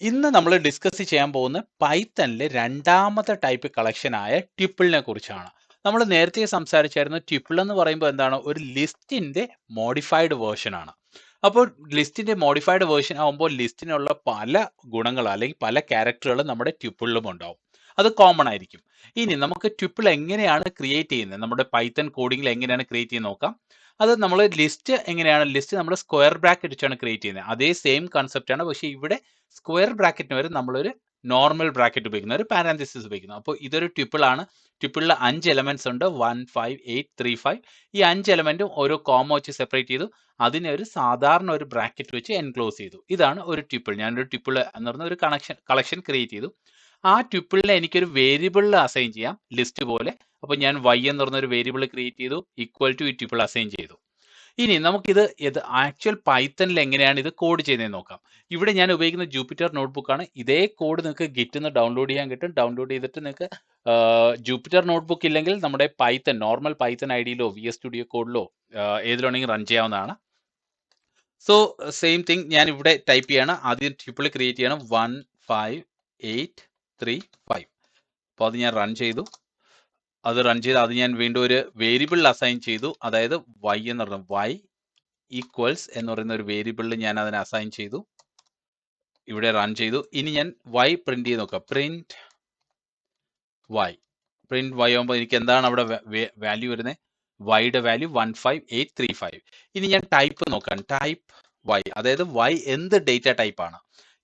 ഇന്ന് നമ്മൾ ഡിസ്കസ് ചെയ്യാൻ പോകുന്ന പൈത്തണിലെ രണ്ടാമത്തെ ടൈപ്പ് കളക്ഷനായ ട്യൂപ്പിളിനെ കുറിച്ചാണ്. നമ്മൾ നേരത്തെ സംസാരിച്ചായിരുന്നു, ട്യൂപ്പിൾ എന്ന് പറയുമ്പോൾ എന്താണ്, ഒരു ലിസ്റ്റിന്റെ മോഡിഫൈഡ് വേർഷൻ ആണ്. അപ്പോൾ ലിസ്റ്റിന്റെ മോഡിഫൈഡ് വേർഷൻ ആകുമ്പോൾ ലിസ്റ്റിനുള്ള പല ഗുണങ്ങൾ അല്ലെങ്കിൽ പല ക്യാരക്ടറുകൾ നമ്മുടെ ട്യൂപ്പിളിലും ഉണ്ടാവും. അത് കോമൺ ആയിരിക്കും. ഇനി നമുക്ക് ട്യൂപ്പിൾ എങ്ങനെയാണ് ക്രിയേറ്റ് ചെയ്യുന്നത്, നമ്മുടെ പൈത്തൺ കോഡിംഗിൽ എങ്ങനെയാണ് ക്രിയേറ്റ് ചെയ്യുന്നത് നോക്കാം. അത് നമ്മൾ ലിസ്റ്റ് എങ്ങനെയാണ്, ലിസ്റ്റ് നമ്മൾ സ്ക്വയർ ബ്രാക്കറ്റ് വെച്ചാണ് ക്രിയേറ്റ് ചെയ്യുന്നത്. അതേ സെയിം കൺസെപ്റ്റ് ആണ്, പക്ഷേ ഇവിടെ സ്ക്വയർ ബ്രാക്കറ്റിന് വരെ നമ്മളൊരു നോർമൽ ബ്രാക്കറ്റ് ഉപയോഗിക്കുന്ന ഒരു പാരാന്തസിസ് ഉപയോഗിക്കുന്നു. അപ്പോൾ ഇതൊരു ട്യൂപ്പിൾ ആണ്. ട്യൂപ്പിളിൽ 5 എലമെന്റ്സ് ഉണ്ട്, 1, 5, 8, 3, 5. ഈ 5 എലമെന്റും ഓരോ കോമ വെച്ച് സെപ്പറേറ്റ് ചെയ്തു, അതിനെ ഒരു സാധാരണ ഒരു ബ്രാക്കറ്റ് വെച്ച് എൻക്ലോസ് ചെയ്തു. ഇതാണ് ഒരു ട്യൂപ്പിൾ. ഞാനൊരു ട്യൂപ്പിൾ എന്ന് പറഞ്ഞ ഒരു കളക്ഷൻ ക്രിയേറ്റ് ചെയ്തു. ആ ട്യൂപ്പിളിനെ എനിക്കൊരു വേരിയബിളിൽ അസൈൻ ചെയ്യാം, ലിസ്റ്റ് പോലെ. അപ്പോൾ ഞാൻ y എന്ന് പറഞ്ഞ ഒരു വേരിയബിൾ ക്രിയേറ്റ് ചെയ്തു, ഈക്വൽ ടു ഈ ട്യൂപ്പിൾ അസൈൻ ചെയ്തു. ഇനി നമുക്കിത് ആക്ച്വൽ പൈത്തണിൽ എങ്ങനെയാണ് ഇത് കോഡ് ചെയ്യുന്നത് നോക്കാം. ഇവിടെ ഞാൻ ഉപയോഗിക്കുന്ന ജൂപ്പിറ്റർ നോട്ട്ബുക്കാണ്. ഇതേ കോഡ് നിങ്ങൾക്ക് ഗിറ്റിൽ നിന്ന് ഡൗൺലോഡ് ചെയ്യാൻ കിട്ടും. ഡൗൺലോഡ് ചെയ്തിട്ട് നിങ്ങൾക്ക് ജൂപ്പിറ്റർ നോട്ട്ബുക്ക് ഇല്ലെങ്കിൽ നമ്മുടെ പൈത്തൺ, നോർമൽ പൈത്തൺ ഐഡിയിലോ VS സ്റ്റുഡിയോ കോഡിലോ ഏതിലാണെങ്കിൽ റൺ ചെയ്യാവുന്നതാണ്. സോ സെയിം തിങ് ഞാൻ ഇവിടെ ടൈപ്പ് ചെയ്യണം. ആദ്യം ട്യൂപ്പിൾ ക്രിയേറ്റ് ചെയ്യണം, 1, 5, 8, 3, 5. അപ്പോൾ അത് ഞാൻ റൺ ചെയ്തു. അത് ഞാൻ വീണ്ടും ഒരു വേരിയബിളിൽ അസൈൻ ചെയ്തു. അതായത് y എന്ന് പറഞ്ഞ y ഈക്വൽസ് എന്ന് പറയുന്ന ഒരു വേരിയബിളിൽ ഞാൻ അതിനെ അസൈൻ ചെയ്തു. ഇവിടെ റൺ ചെയ്തു. ഇനി ഞാൻ y പ്രിന്റ് ചെയ്ത് നോക്കാം. പ്രിന്റ് y ആകുമ്പോൾ എനിക്ക് എന്താണ് അവിടെ വാല്യൂ വരുന്നത്? വൈയുടെ വാല്യൂ 15835. ഇനി ഞാൻ ടൈപ്പ് നോക്കാം. ടൈപ്പ് y, അതായത് y എന്ത് ഡേറ്റ ടൈപ്പ് ആണ്.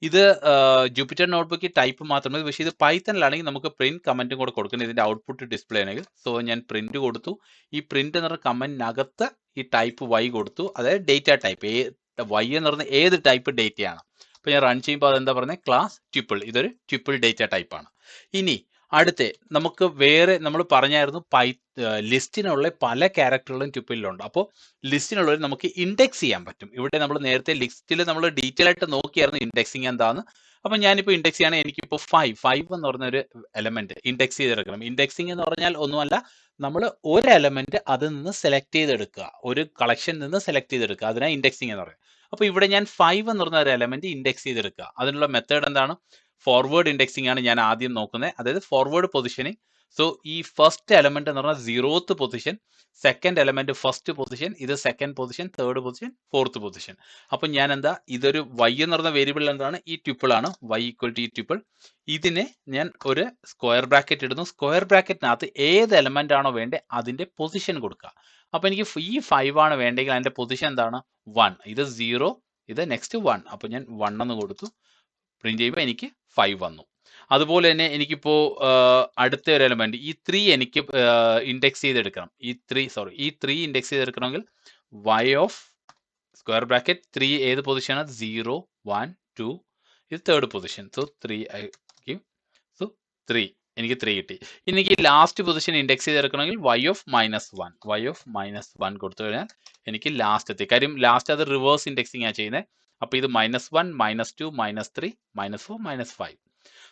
ഇത് ജൂപ്പിറ്റർ നോട്ട്ബുക്കിൽ ടൈപ്പ് മാത്രമേ, പക്ഷേ ഇത് പൈത്തണിലാണെങ്കിൽ നമുക്ക് പ്രിന്റ് കമന്റും കൂടെ കൊടുക്കണം, ഇതിന്റെ ഔട്ട്പുട്ട് ഡിസ്പ്ലേ ആണെങ്കിൽ. സോ ഞാൻ പ്രിന്റ് കൊടുത്തു. ഈ പ്രിന്റ് എന്ന് പറഞ്ഞ കമന്റിനകത്ത് ഈ ടൈപ്പ് y കൊടുത്തു, അതായത് ഡേറ്റ ടൈപ്പ് y എന്ന് പറഞ്ഞ ഏത് ടൈപ്പ് ഡേറ്റയാണ്. അപ്പോൾ ഞാൻ റൺ ചെയ്യുമ്പോൾ അതെന്താ പറയുന്നത്? Class tuple. ഇതൊരു ട്യൂപ്പിൾ ഡേറ്റ ടൈപ്പ് ആണ്. ഇനി അടുത്ത നമുക്ക് വേറെ, നമ്മൾ പറഞ്ഞായിരുന്നു ലിസ്റ്റിനുള്ള പല ക്യാരക്ടറുകളും ട്യൂപ്പിളിലുണ്ട്. അപ്പോൾ ലിസ്റ്റിനുള്ളവർ നമുക്ക് ഇൻഡെക്സ് ചെയ്യാൻ പറ്റും. ഇവിടെ നമ്മൾ നേരത്തെ ലിസ്റ്റിൽ നമ്മൾ ഡീറ്റെയിൽ ആയിട്ട് നോക്കിയായിരുന്നു ഇൻഡെക്സിങ് എന്താന്ന്. അപ്പൊ ഞാനിപ്പോൾ ഇൻഡെക്സ് ചെയ്യണം. എനിക്കിപ്പോൾ 5 എന്ന് പറഞ്ഞ ഒരു എലമെന്റ് ഇൻഡെക്സ് ചെയ്തെടുക്കണം. ഇൻഡെക്സിങ് എന്ന് പറഞ്ഞാൽ ഒന്നുമല്ല, നമ്മൾ ഒരു എലമെന്റ് അതിൽ നിന്ന് സെലക്ട് ചെയ്തെടുക്കുക, ഒരു കളക്ഷനിൽ നിന്ന് സെലക്ട് ചെയ്തെടുക്കുക, അതിനാണ് ഇൻഡെക്സിങ് എന്ന് പറയുന്നത്. അപ്പൊ ഇവിടെ ഞാൻ 5 എന്ന് പറഞ്ഞ ഒരു എലമെന്റ് ഇൻഡെക്സ് ചെയ്തെടുക്കുക. അതിനുള്ള മെത്തേഡ് എന്താണ്? ഫോർവേഡ് ഇൻഡെക്സിംഗ് ആണ് ഞാൻ ആദ്യം നോക്കുന്നത്, അതായത് ഫോർവേഡ് പൊസിഷനിങ്. സോ ഈ ഫസ്റ്റ് എലമെന്റ് എന്ന് പറഞ്ഞാൽ 0th position, second element first position, ഇത് second position, third position, fourth position. അപ്പൊ ഞാൻ എന്താ, ഇതൊരു y എന്ന് പറഞ്ഞ വേരിയബിൾ എന്താണ്? ഈ ട്യൂപ്പിൾ ആണ്. y ഈക്വൽ ടു ഈ ട്യൂപ്പിൾ. ഇതിനെ ഞാൻ ഒരു സ്ക്വയർ ബ്രാക്കറ്റ് ഇടുന്നു. സ്ക്വയർ ബ്രാക്കറ്റിനകത്ത് ഏത് എലമെന്റ് ആണോ വേണ്ടത് അതിന്റെ പൊസിഷൻ കൊടുക്കുക. അപ്പൊ എനിക്ക് ഈ 5 ആണ് വേണ്ടെങ്കിൽ അതിന്റെ പൊസിഷൻ എന്താണ്? 1. ഇത് 0, ഇത് നെക്സ്റ്റ് 1. അപ്പൊ ഞാൻ 1 എന്ന് കൊടുത്തു. പ്രിന്റ് ചെയ്യുമ്പോൾ എനിക്ക് 5 വന്നു. അതുപോലെ തന്നെ എനിക്കിപ്പോൾ അടുത്ത ഒരു എലമെന്റ് ഈ 3 എനിക്ക് ഇൻഡെക്സ് ചെയ്തെടുക്കണം. ഈ 3 ഇൻഡെക്സ് ചെയ്തെടുക്കണമെങ്കിൽ y ഓഫ് സ്ക്വയർ ബ്രാക്കറ്റ് 3 ഏത് പൊസിഷനാണ്? 0, 1, 2. ഇത് തേർഡ് പൊസിഷൻ. സോ 3 സോ 3 എനിക്ക് 3 കിട്ടി. എനിക്ക് ലാസ്റ്റ് പൊസിഷൻ ഇൻഡെക്സ് ചെയ്തെടുക്കണമെങ്കിൽ y ഓഫ് -1 കൊടുത്തു കഴിഞ്ഞാൽ എനിക്ക് ലാസ്റ്റ് എത്തി. കാര്യം ലാസ്റ്റ് അത് റിവേഴ്സ് ഇൻഡെക്സിങ് ആണ് ചെയ്യുന്നത്. അപ്പൊ ഇത് -1, -2, -3, -4, -5.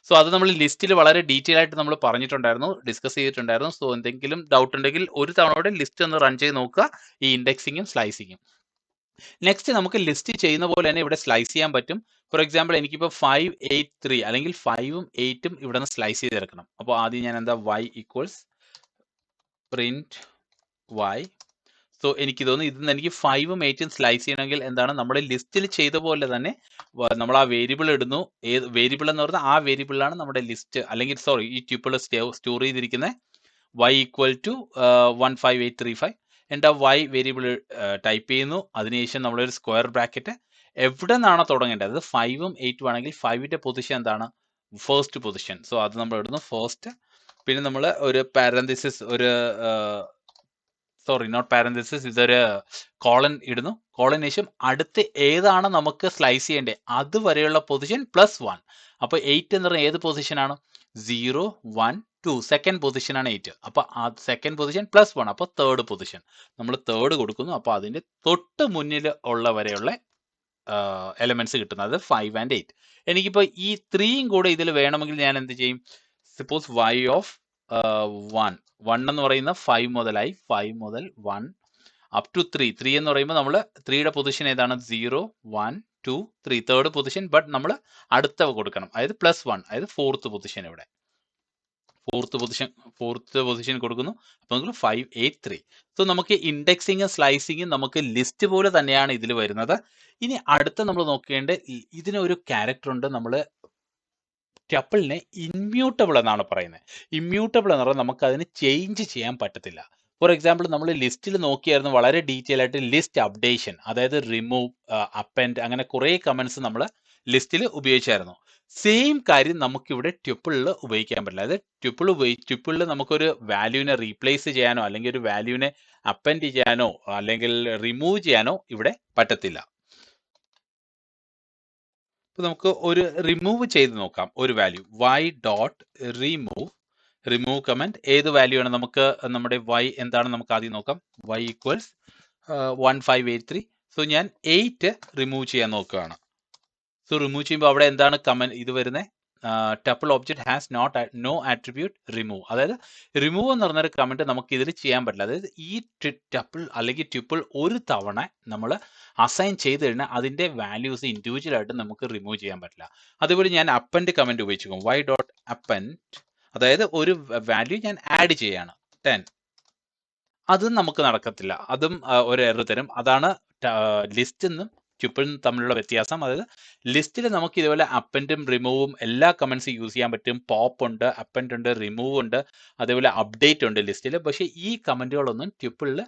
സോ അത് നമ്മൾ ലിസ്റ്റിൽ വളരെ ഡീറ്റെയിൽ ആയിട്ട് നമ്മൾ പറഞ്ഞിട്ടുണ്ടായിരുന്നു, ഡിസ്കസ് ചെയ്തിട്ടുണ്ടായിരുന്നു. സോ എന്തെങ്കിലും ഡൗട്ട് ഉണ്ടെങ്കിൽ ഒരു തവണ ലിസ്റ്റ് ഒന്ന് റൺ ചെയ്ത് നോക്കുക, ഈ ഇൻഡെക്സിങ്ങും സ്ലൈസിങ്ങും. നെക്സ്റ്റ് നമുക്ക് ലിസ്റ്റ് ചെയ്യുന്ന പോലെ തന്നെ ഇവിടെ സ്ലൈസ് ചെയ്യാൻ പറ്റും. ഫോർ എക്സാമ്പിൾ എനിക്കിപ്പോൾ 5, 8, 3 അല്ലെങ്കിൽ 5ഉം 8ഉം ഇവിടെ നിന്ന് സ്ലൈസ് ചെയ്തെടുക്കണം. അപ്പോൾ ആദ്യം ഞാൻ എന്താ, y equals print y. So എനിക്ക് തോന്നുന്നു ഇതിന്ന് എനിക്ക് 5ഉം 8ഉം സ്ലൈസ് ചെയ്യണമെങ്കിൽ എന്താണ്, നമ്മുടെ ലിസ്റ്റിൽ ചെയ്ത പോലെ തന്നെ നമ്മൾ ആ വേരിയബിൾ ഇടുന്നു. ഏത് വേരിയബിൾ എന്ന് പറഞ്ഞാൽ ആ വേരിയബിളാണ് നമ്മുടെ ലിസ്റ്റ്, അല്ലെങ്കിൽ ഈ ട്യൂപ്പിൾ സ്റ്റോർ ചെയ്തിരിക്കുന്നത്. y equal to 15835. എൻ്റെ y വേരിയബിൾ ടൈപ്പ് ചെയ്യുന്നു. അതിനുശേഷം നമ്മളൊരു സ്ക്വയർ ബ്രാക്കറ്റ് എവിടെ നിന്നാണോ തുടങ്ങേണ്ടത്, അത് 5ഉം 8ഉം ആണെങ്കിൽ 5ന്റെ പൊസിഷൻ എന്താണ്? First position. സോ അത് നമ്മൾ ഇടുന്നു ഫസ്റ്റ്. പിന്നെ നമ്മൾ ഒരു പാരന്തസിസ്, നോട്ട് പാരന്തസിസ്, ഇതൊരു കോളൻ ഇടുന്നു. കോളന് ശേഷം അടുത്ത് ഏതാണ് നമുക്ക് സ്ലൈസ് ചെയ്യേണ്ടത് അതുവരെയുള്ള പൊസിഷൻ +1. അപ്പൊ 8 എന്ന് പറഞ്ഞാൽ ഏത് പൊസിഷനാണ്? 0, 1, 2. സെക്കൻഡ് പൊസിഷനാണ് 8. അപ്പൊ ആ സെക്കൻഡ് പൊസിഷൻ +1, അപ്പൊ തേർഡ് പൊസിഷൻ. നമ്മൾ തേർഡ് കൊടുക്കുന്നു. അപ്പൊ അതിന്റെ തൊട്ട് മുന്നിൽ ഉള്ള വരെയുള്ള എലമെന്റ്സ് കിട്ടുന്നത് 5 and 8. എനിക്കിപ്പോ ഈ 3യും കൂടെ ഇതിൽ വേണമെങ്കിൽ ഞാൻ എന്ത് ചെയ്യും? സപ്പോസ് y ഓഫ് 1 എന്ന് പറയുന്ന 5 മുതലായി, 5 മുതൽ 1 അപ് ടു 3 എന്ന് പറയുമ്പോൾ നമ്മൾ 3യുടെ പൊസിഷൻ ഏതാണ്? 0, 1, 2 3 തേർഡ് പൊസിഷൻ, ബട്ട് നമ്മൾ അടുത്ത കൊടുക്കണം, അതായത് +1, അതായത് ഫോർത്ത് പൊസിഷൻ. ഇവിടെ ഫോർത്ത് പൊസിഷൻ കൊടുക്കുന്നു. അപ്പോൾ നമുക്ക് 5 8 3. സോ നമുക്ക് ഇൻഡെക്സിങ് സ്ലൈസിങ് നമുക്ക് ലിസ്റ്റ് പോലെ തന്നെയാണ് ഇതിൽ വരുന്നത്. ഇനി അടുത്ത നമ്മൾ നോക്കേണ്ട ഇതിനൊരു ക്യാരക്ടർ ഉണ്ട്. നമ്മൾ ടപ്പിളിനെ ഇമ്മ്യൂട്ടബിൾ എന്നാണ് പറയുന്നത്. ഇമ്മ്യൂട്ടബിൾ എന്ന് പറഞ്ഞാൽ നമുക്ക് അതിന് ചേഞ്ച് ചെയ്യാൻ പറ്റത്തില്ല. ഫോർ എക്സാമ്പിൾ നമ്മൾ ലിസ്റ്റിൽ നോക്കിയായിരുന്നു വളരെ ഡീറ്റെയിൽ ആയിട്ട് ലിസ്റ്റ് അപ്ഡേഷൻ, അതായത് റിമൂവ്, അപ്പെൻഡ്, അങ്ങനെ കുറേ കമന്റ്സ് നമ്മൾ ലിസ്റ്റിൽ ഉപയോഗിച്ചായിരുന്നു. സെയിം കാര്യം നമുക്കിവിടെ ട്യൂപ്പിളിൽ ഉപയോഗിക്കാൻ പറ്റില്ല. അതായത് ട്യൂപ്പിളിൽ നമുക്കൊരു വാല്യൂവിനെ റീപ്ലേസ് ചെയ്യാനോ അല്ലെങ്കിൽ ഒരു വാല്യൂവിനെ അപ്പെൻഡ് ചെയ്യാനോ അല്ലെങ്കിൽ റിമൂവ് ചെയ്യാനോ ഇവിടെ പറ്റത്തില്ല. ഇപ്പൊ നമുക്ക് ഒരു റിമൂവ് ചെയ്ത് നോക്കാം. ഒരു വാല്യൂ y.remove കമന്റ് ഏത് വാല്യൂ ആണ് നമുക്ക് നമ്മുടെ y എന്താണ് നമുക്ക് ആദ്യം നോക്കാം. y equals 1583. സോ ഞാൻ 8 റിമൂവ് ചെയ്യാൻ നോക്കുകയാണ്. സോ റിമൂവ് ചെയ്യുമ്പോൾ അവിടെ എന്താണ് കമന്റ് ഇത് വരുന്നത്? Tuple object has no attribute remove. അതായത് റിമൂവ് എന്ന് പറഞ്ഞൊരു കമന്റ് നമുക്ക് ഇതിൽ ചെയ്യാൻ പറ്റില്ല. അതായത് ഈ ടപ്പിൾ അല്ലെങ്കിൽ ട്യൂപ്പിൾ ഒരു തവണ നമ്മൾ അസൈൻ ചെയ്ത് കഴിഞ്ഞാൽ അതിന്റെ വാല്യൂസ് ഇൻഡിവിജ്വൽ ആയിട്ട് നമുക്ക് റിമൂവ് ചെയ്യാൻ പറ്റില്ല. അതുപോലെ ഞാൻ അപ്പൻഡ് കമന്റ് ഉപയോഗിച്ചു y.append, അതായത് ഒരു വാല്യൂ ഞാൻ ആഡ് ചെയ്യാണ് 10. അതും നമുക്ക് നടക്കത്തില്ല. അതും ഒരു എറർ തരും. അതാണ് ലിസ്റ്റ് എന്നും ട്യൂപ്പിളും തമ്മിലുള്ള വ്യത്യാസം. അതായത് ലിസ്റ്റിൽ നമുക്ക് ഇതുപോലെ അപ്പൻഡും റിമൂവും എല്ലാ കമന്റ്സും യൂസ് ചെയ്യാൻ പറ്റും. പോപ്പ് ഉണ്ട്, അപ്പൻഡ് ഉണ്ട്, റിമൂവ് ഉണ്ട്, അതേപോലെ അപ്ഡേറ്റ് ഉണ്ട് ലിസ്റ്റിൽ. പക്ഷേ ഈ കമന്റുകളൊന്നും ട്യൂപ്പിളിൽ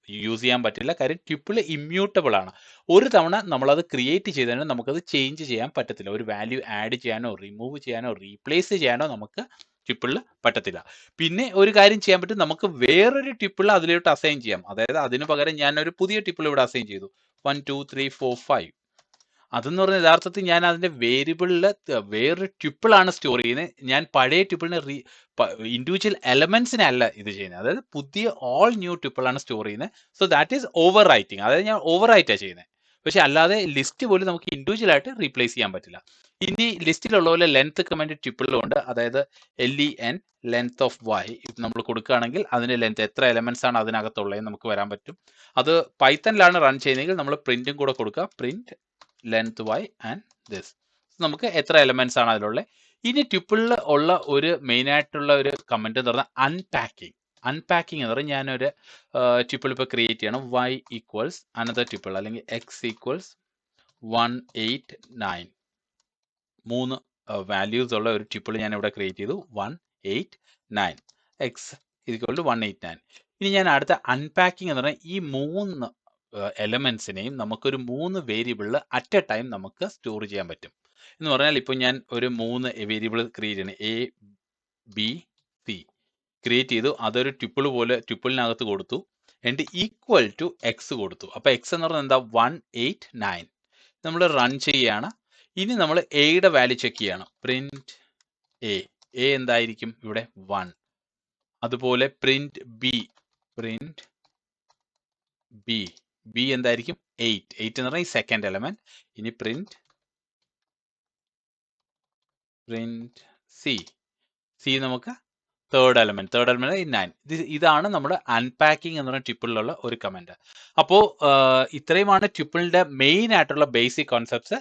യൂസ് ചെയ്യാൻ പറ്റില്ല. കാര്യം ട്യൂപ്പിൾ ഇമ്മ്യൂട്ടബിൾ ആണ്. ഒരു തവണ നമ്മളത് ക്രിയേറ്റ് ചെയ്തതിന് നമുക്കത് ചേഞ്ച് ചെയ്യാൻ പറ്റത്തില്ല. ഒരു വാല്യൂ ആഡ് ചെയ്യാനോ റിമൂവ് ചെയ്യാനോ റീപ്ലേസ് ചെയ്യാനോ നമുക്ക് ട്യൂപ്പിളിൽ പറ്റത്തില്ല. പിന്നെ ഒരു കാര്യം ചെയ്യാൻ പറ്റും, നമുക്ക് വേറൊരു ട്യൂപ്പിൾ അതിലോട്ട് അസൈൻ ചെയ്യാം. അതായത് അതിന് പകരം ഞാൻ ഒരു പുതിയ ട്യൂപ്പിൾ ഇവിടെ അസൈൻ ചെയ്തു 1 2 3 4 5. അതെന്ന് പറഞ്ഞാൽ യഥാർത്ഥത്തിൽ ഞാൻ അതിന്റെ വേരിയബിളിൽ വേറൊരു ട്യൂപ്പിൾ ആണ് സ്റ്റോർ ചെയ്യുന്നത്. ഞാൻ പഴയ ട്യൂപ്പിളിനെ ഇൻഡിവിജ്വൽ എലമെന്റ്സിനെ അല്ല ഇത് ചെയ്യുന്നത്. അതായത് പുതിയ ഓൾ ന്യൂ ട്യൂപ്പിൾ ആണ് സ്റ്റോർ ചെയ്യുന്നത്. So that is over writing. അതായത് ഞാൻ ഓവർ റൈറ്റാണ് ചെയ്യുന്നത്. പക്ഷെ അല്ലാതെ ലിസ്റ്റ് പോലും നമുക്ക് ഇൻഡിവിജ്വൽ ആയിട്ട് റീപ്ലേസ് ചെയ്യാൻ പറ്റില്ല. ഇനി ലിസ്റ്റിലുള്ള പോലെ ലെങ്ത് കമന്റ് ട്യൂപ്പിളിലുണ്ട്. അതായത് len ലെങ്ത് ഓഫ് y നമ്മൾ കൊടുക്കുകയാണെങ്കിൽ അതിന്റെ ലെങ്ത് എത്ര എലമെന്റ്സ് ആണ് അതിനകത്തുള്ളതെന്ന് നമുക്ക് വരാൻ പറ്റും. അത് പൈത്തണിലാണ് റൺ ചെയ്യുന്നതെങ്കിൽ നമ്മൾ പ്രിന്റും കൂടെ കൊടുക്കുക, print length y and this. നമുക്ക് എത്ര എലമെന്റ്സ് ആണ് അതിലുള്ളത്. ഇനി ട്യൂപ്പിളിൽ ഉള്ള ഒരു മെയിൻ ആയിട്ടുള്ള ഒരു കമന്റ് എന്ന് പറഞ്ഞാൽ അൺപാക്കിംഗ് എന്ന് പറഞ്ഞാൽ ഞാനൊരു ട്യൂപ്പിൾ ഇപ്പോൾ ക്രിയേറ്റ് ചെയ്യണം. y ഈക്വൽസ് അനദർ ട്യൂപ്പിൾ അല്ലെങ്കിൽ x ഈക്വൽസ് 189. 3 വാല്യൂസ് ഉള്ള ഒരു ട്യൂപ്പിൾ ഞാൻ ഇവിടെ ക്രിയേറ്റ് ചെയ്തു. 189 x ഈക്വൽ ടു 189. ഇനി ഞാൻ അടുത്ത അൺപാക്കിംഗ് എന്ന് പറഞ്ഞാൽ ഈ 3 എലമെന്റ്സിനെയും നമുക്കൊരു 3 വേരിയബിളിൽ അറ്റ് എ ടൈം നമുക്ക് സ്റ്റോർ ചെയ്യാൻ പറ്റും. എന്ന് പറഞ്ഞാൽ ഇപ്പോൾ ഞാൻ ഒരു 3 വേരിയബിൾ ക്രിയേറ്റ് ചെയ്യണം. a b c ക്രിയേറ്റ് ചെയ്തു. അതൊരു ട്യൂപ്പിളിനകത്ത് കൊടുത്തു. എന്നിട്ട് ഈക്വൽ ടു എക്സ് കൊടുത്തു. അപ്പോൾ എക്സ് എന്ന് പറഞ്ഞാൽ എന്താ? 189. നമ്മൾ റൺ ചെയ്യുകയാണ്. ഇനി നമ്മൾ എയുടെ വാല്യൂ ചെക്ക് ചെയ്യണം. പ്രിന്റ് എ എന്തായിരിക്കും? ഇവിടെ 1. അതുപോലെ പ്രിന്റ് ബി എന്തായിരിക്കും? 8 എന്ന് പറഞ്ഞാൽ ഈ സെക്കൻഡ് എലമെന്റ്. ഇനി പ്രിന്റ് സി നമുക്ക് തേർഡ് എലമെന്റ് 9. ഇതാണ് നമ്മുടെ അൺപാക്കിംഗ് എന്ന് പറയുന്ന ട്യൂപ്പിളിലുള്ള ഒരു കമന്റ്. അപ്പോൾ ഇത്രയുമാണ് ട്യൂപ്പിളിന്റെ മെയിൻ ആയിട്ടുള്ള ബേസിക് കോൺസെപ്റ്റ്സ്.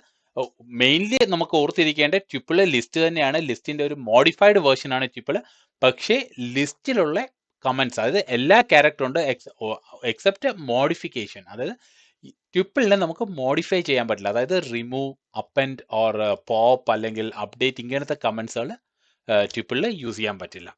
മെയിൻലി നമുക്ക് ഓർത്തിരിക്കേണ്ട ട്യൂപ്പിൾ ലിസ്റ്റ് തന്നെയാണ്. ലിസ്റ്റിന്റെ ഒരു മോഡിഫൈഡ് വേർഷൻ ആണ് ട്യൂപ്പിൾ. പക്ഷേ ലിസ്റ്റിലുള്ള കമന്റ്സ്, അതായത് എല്ലാ ക്യാരക്ടറും ഉണ്ട് എക്സെപ്റ്റ് മോഡിഫിക്കേഷൻ. അതായത് ട്യൂപ്പിളിനെ നമുക്ക് മോഡിഫൈ ചെയ്യാൻ പറ്റില്ല. അതായത് റിമൂവ്, അപ്പെൻഡ് ഓർ പോപ്പ് അല്ലെങ്കിൽ അപ്ഡേറ്റ് ഇങ്ങനത്തെ കമന്റ്സുകൾ ട്യൂപ്പിളിൽ യൂസ് ചെയ്യാൻ പറ്റില്ല.